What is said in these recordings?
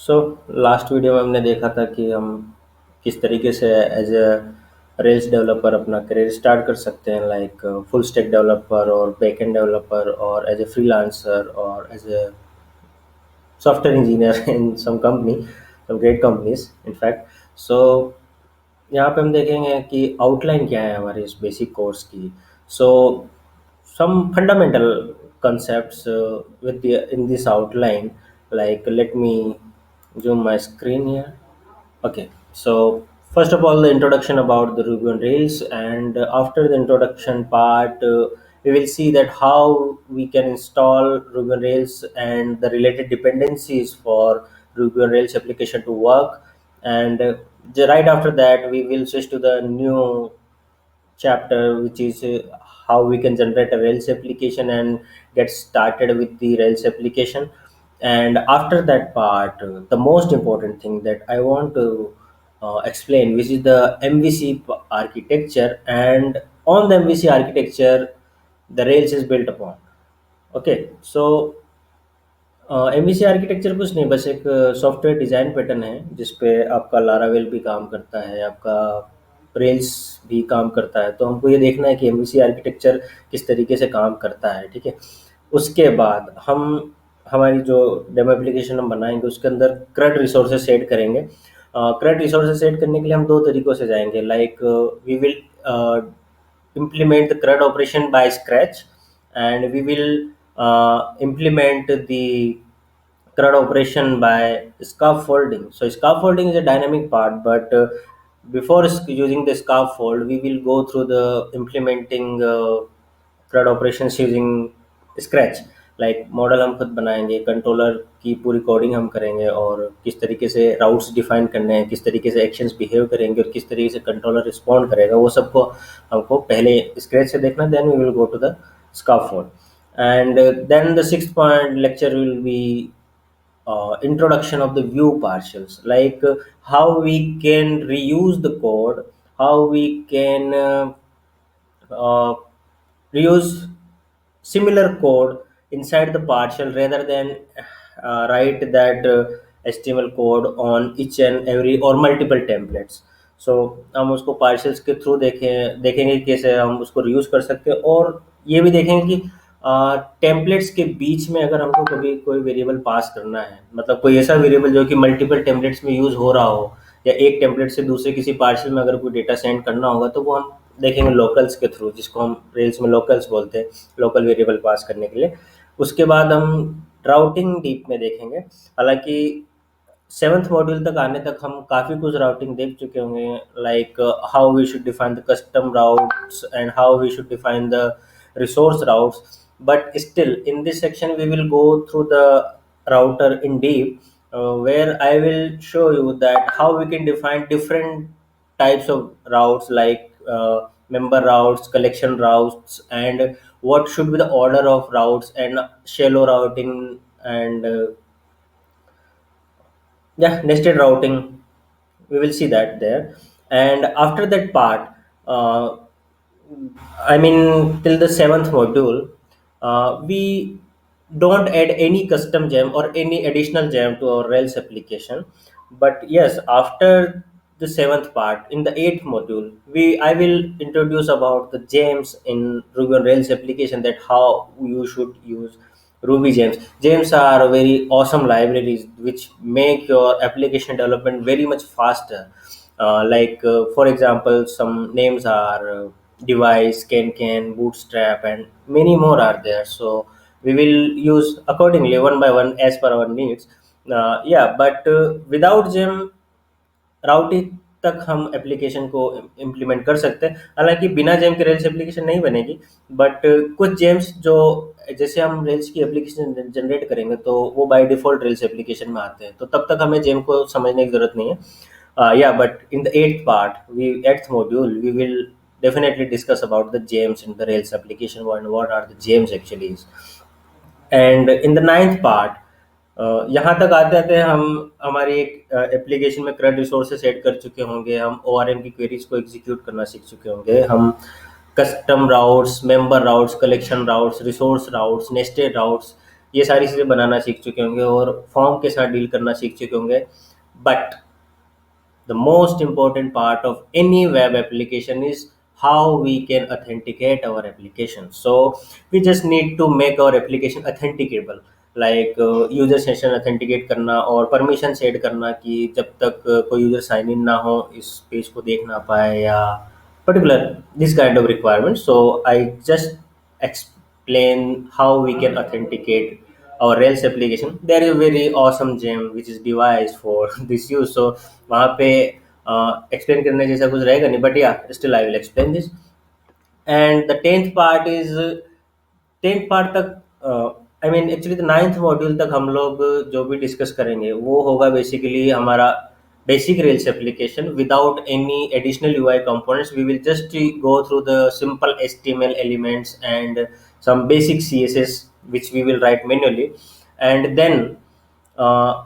So last video में हमने देखा था कि हम किस तरीके से एज ए रेल्स डेवलपर अपना करियर स्टार्ट कर सकते हैं, लाइक फुल स्टैक डेवलपर और बैकएंड डेवलपर और एज ए फ्रीलांसर और as a software engineer in some great companies in fact. So यहाँ पे हम देखेंगे कि आउटलाइन क्या है हमारे इस बेसिक कोर्स की। सो some fundamental concepts in this outline, like let me zoom my screen here. Okay, so first of all, the introduction about the Ruby on Rails, and after the introduction part, we will see that how we can install Ruby on Rails and the related dependencies for Ruby on Rails application to work. And right after that, we will switch to the new chapter, which is how we can generate a Rails application and get started with the Rails application. And after that part, the most important thing that I want to explain, which is the MVC architecture, and on the MVC architecture, the Rails is built upon. Okay, so MVC architecture कुछ नहीं, बस एक software design pattern है जिसपे आपका Laravel भी काम करता है, आपका रेल्स भी काम करता है। तो हमको ये देखना है कि एमवीसी आर्किटेक्चर किस तरीके से काम करता है, ठीक है। उसके बाद हम हमारी जो डेमो एप्लीकेशन हम बनाएंगे उसके अंदर CRUD रिसोर्सेज सेट करेंगे। CRUD रिसोर्सेज सेट करने के लिए हम दो तरीक़ों से जाएंगे, like we will implement the CRUD operation by scratch, and we will implement the CRUD operation by scaffolding. So scaffolding is a dynamic part, but before using the scaffold, we will go through the implementing CRUD operations using Scratch. Like model हम खुद बनाएंगे, controller की पूरी coding हम करेंगे, और किस तरीके से राउट्स डिफाइन करने हैं, किस तरीके से एक्शंस बिहेव करेंगे और किस तरीके से कंट्रोलर रिस्पॉन्ड करेगा, वो सबको हमको पहले स्क्रैच से देखना, then we will go to the scaffold. And then the sixth point lecture will be introduction of the view partials, like how we can reuse the code, how we can uh, reuse similar code inside the partial rather than write that HTML code on each and every or multiple templates. सो हम उसको पार्शल्स के through देखेंगे कि कैसे हम उसको reuse कर सकते हैं, और ये भी देखेंगे कि टेम्पलेट्स के बीच में अगर हमको कभी कोई वेरिएबल पास करना है, मतलब कोई ऐसा वेरिएबल जो कि मल्टीपल टेम्पलेट्स में यूज हो रहा हो, या एक टेम्पलेट से दूसरे किसी पार्शल में अगर कोई डेटा सेंड करना होगा, तो वो हम देखेंगे लोकल्स के थ्रू, जिसको हम रेल्स में लोकल्स बोलते हैं, लोकल वेरिएबल पास करने के लिए। उसके बाद हम राउटिंग डीप में देखेंगे। हालांकि सेवन्थ मॉड्यूल तक आने तक हम काफ़ी कुछ राउटिंग देख चुके होंगे, like how we should define the custom routes and how we should define the resource routes, but still in this section we will go through the router in deep, where I will show you that how we can define different types of routes, like member routes, collection routes, and what should be the order of routes, and shallow routing, and yeah, nested routing. We will see that there. And after that part, uh, I mean till the seventh module, we don't add any custom gem or any additional gem to our Rails application. But yes, after the seventh part, in the eighth module, I will introduce about the gems in Ruby on Rails application, that how you should use Ruby gems. Gems are very awesome libraries which make your application development very much faster. For example, some names are device, can, bootstrap, and many more are there. So we will use accordingly one by one as per our needs. Yeah, but without gem routing तक हम application को implement कर सकते हैं। हालांकि बिना GeM के rails application नहीं बनेगी, बट कुछ जेम्स जो जैसे हम रेल्स की एप्लीकेशन जनरेट करेंगे तो वो बाय डिफ़ॉल्ट रेल्स एप्लीकेशन में आते हैं, तो तब तक हमें जेम को समझने की ज़रूरत नहीं है। या but in the eighth module we will definitely discuss about the gems in the Rails application and what are the gems actually is. And in the ninth part, यहाँ तक आते आते हम हमारी एक एप्लीकेशन में CRUD रिसोर्सेज सेट कर चुके होंगे, हम ORM की क्वेरीज को एग्जीक्यूट करना सीख चुके होंगे, हम custom routes, member routes, collection routes, resource routes, nested routes, ये सारी चीज़ें बनाना सीख चुके होंगे और फॉर्म के साथ डील करना सीख चुके होंगे। But the most important part of any web application is how we can authenticate our application. So we just need to make our application authenticable, like user session authenticate करना और permission set करना कि जब तक कोई user sign in ना हो इस पेज को देख ना पाए, या particular this kind of requirement. So I just explain how we can authenticate our Rails application. There is a very awesome gem which is devised for this use. So वहाँ पे explain करने जैसा कुछ रहेगा नहीं, but yeah, still I will explain this. And the 10th part is 10th part तक I mean actually the 9th module तक हम लोग जो भी डिस्कस करेंगे वो होगा बेसिकली हमारा basic Rails application without any additional UI components. We will just go through the simple HTML elements and some basic CSS which we will write manually, and then uh,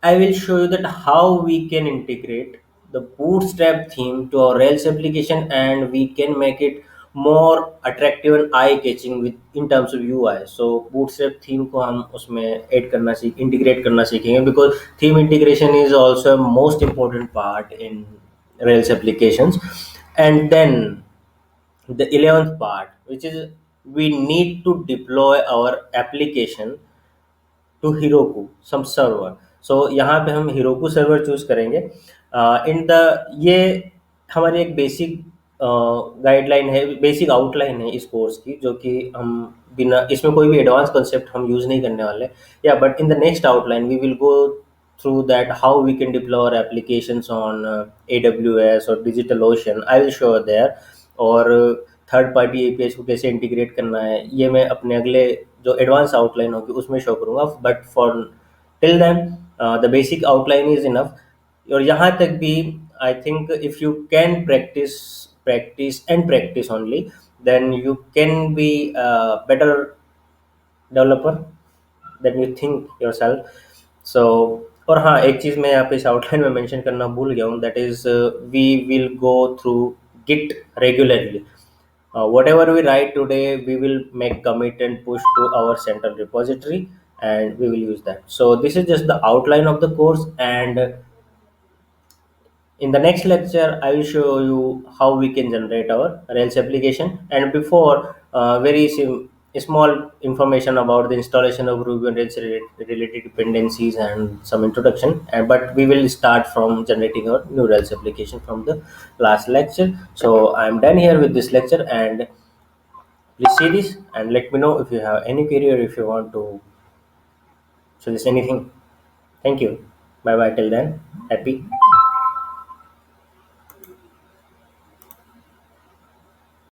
I will show you that how we can integrate the Bootstrap theme to our Rails application, and we can make it more attractive and eye-catching with in terms of UI. So Bootstrap theme को हम उसमें add करना integrate करना सीखेंगे, because theme integration is also a most important part in Rails applications. And then the 11th part, which is we need to deploy our application to Heroku some server. So यहाँ पे हम Heroku server choose करेंगे। In the ये हमारी एक basic guideline है, basic outline है इस कोर्स की, जो कि हम बिना इसमें कोई भी एडवांस कॉन्सेप्ट हम यूज नहीं करने वाले। या but in the next outline we will go through that how we can deploy our applications on AWS or DigitalOcean. I will show there. और थर्ड पार्टी एपीआई को कैसे इंटीग्रेट करना है ये मैं अपने अगले जो एडवांस आउटलाइन होगी उसमें शो करूंगा। But for till then the basic outline is enough. और यहाँ तक भी I think if you can practice practice and practice only, then you can be better developer than you think yourself. So और हाँ, एक चीज़ मैं यहाँ पे इस आउटलाइन में मेंशन करना भूल गया हूँ, that is we will go through git regularly. Whatever we write today, we will make commit and push to our central repository, and we will use that. So this is just the outline of the course, and in the next lecture, I will show you how we can generate our Rails application. And before, small information about the installation of Ruby on Rails related dependencies and some introduction. But we will start from generating our new Rails application from the last lecture. So I'm done here with this lecture, and please see this and let me know if you have any query or if you want to suggest anything. Thank you. Bye bye till then. Happy